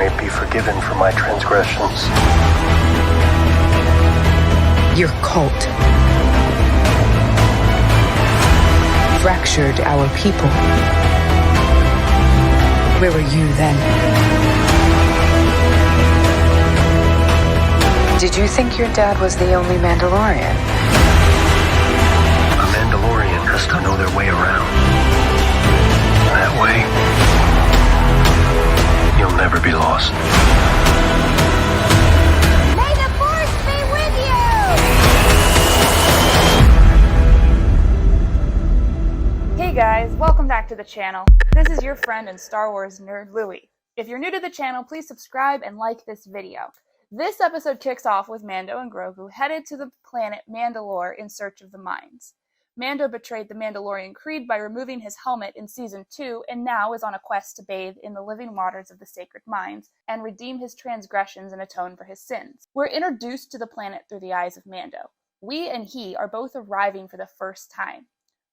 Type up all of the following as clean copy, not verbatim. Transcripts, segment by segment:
may be forgiven for my transgressions. Your cult fractured our people. Where were you then? Did you think your dad was the only Mandalorian? A Mandalorian has to know their way around. That way, you'll never be lost. May the Force be with you! Hey guys, welcome back to the channel. This is your friend and Star Wars nerd, Louie. If you're new to the channel, please subscribe and like this video. This episode kicks off with Mando and Grogu headed to the planet Mandalore in search of the mines. Mando betrayed the Mandalorian creed by removing his helmet in Season 2 and now is on a quest to bathe in the living waters of the sacred mines and redeem his transgressions and atone for his sins. We're introduced to the planet through the eyes of Mando. We and he are both arriving for the first time.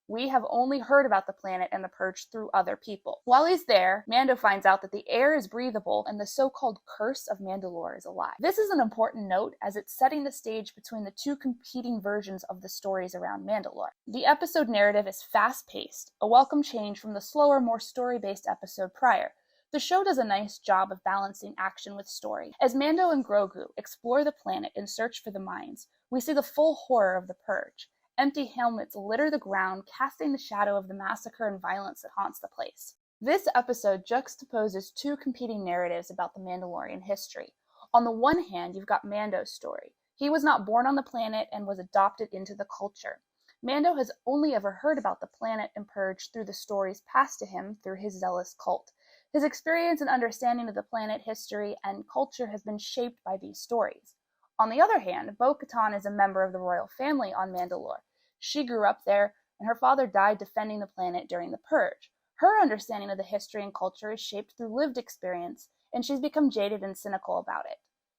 We have only heard about the planet and the purge through other people. While he's there, Mando finds out that the air is breathable and the so-called curse of Mandalore is alive. This is an important note as it's setting the stage between the two competing versions of the stories around Mandalore. The episode narrative is fast-paced, a welcome change from the slower, more story-based episode prior. The show does a nice job of balancing action with story. As Mando and Grogu explore the planet in search for the mines, we see the full horror of the purge. Empty helmets litter the ground, casting the shadow of the massacre and violence that haunts the place. This episode juxtaposes two competing narratives about the Mandalorian history. On the one hand, you've got Mando's story. He was not born on the planet and was adopted into the culture. Mando has only ever heard about the planet and purge through the stories passed to him through his zealous cult. His experience and understanding of the planet, history, and culture has been shaped by these stories. On the other hand, Bo-Katan is a member of the royal family on Mandalore. She grew up there, and her father died defending the planet during the purge. Her understanding of the history and culture is shaped through lived experience, and she's become jaded and cynical about it.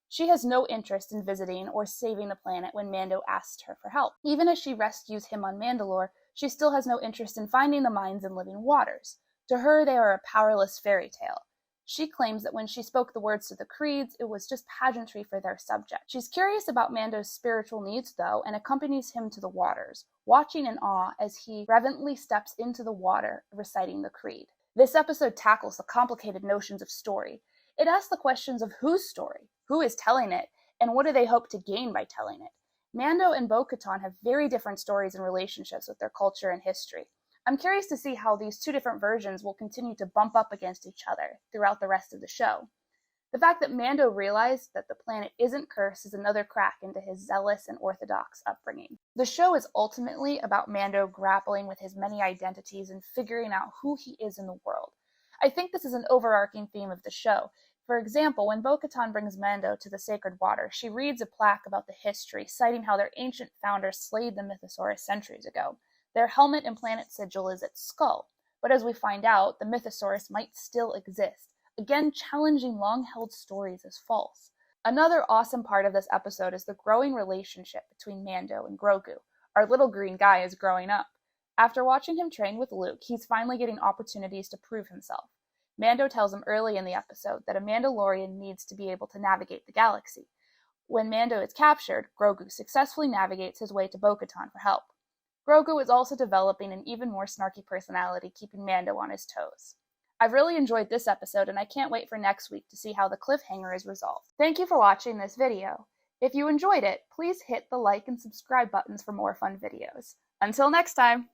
She has no interest in visiting or saving the planet when Mando asks her for help. Even as she rescues him on Mandalore, she still has no interest in finding the mines and living waters. To her, they are a powerless fairy tale. She claims that when she spoke the words to the creeds, it was just pageantry for their subject. She's curious about Mando's spiritual needs, though, and accompanies him to the waters, watching in awe as he reverently steps into the water, reciting the creed. This episode tackles the complicated notions of story. It asks the questions of whose story, who is telling it, and what do they hope to gain by telling it. Mando and Bo-Katan have very different stories and relationships with their culture and history. I'm curious to see how these two different versions will continue to bump up against each other throughout the rest of the show. The fact that Mando realized that the planet isn't cursed is another crack into his zealous and orthodox upbringing. The show is ultimately about Mando grappling with his many identities and figuring out who he is in the world. I think this is an overarching theme of the show. For example, when Bo-Katan brings Mando to the sacred water, she reads a plaque about the history, citing how their ancient founders slayed the Mythosaurus centuries ago. Their helmet and planet sigil is its skull, but as we find out, the Mythosaurus might still exist, again challenging long-held stories as false. Another awesome part of this episode is the growing relationship between Mando and Grogu. Our little green guy is growing up. After watching him train with Luke, he's finally getting opportunities to prove himself. Mando tells him early in the episode that a Mandalorian needs to be able to navigate the galaxy. When Mando is captured, Grogu successfully navigates his way to Bo-Katan for help. Grogu is also developing an even more snarky personality, keeping Mando on his toes. I've really enjoyed this episode, and I can't wait for next week to see how the cliffhanger is resolved. Thank you for watching this video. If you enjoyed it, please hit the like and subscribe buttons for more fun videos. Until next time!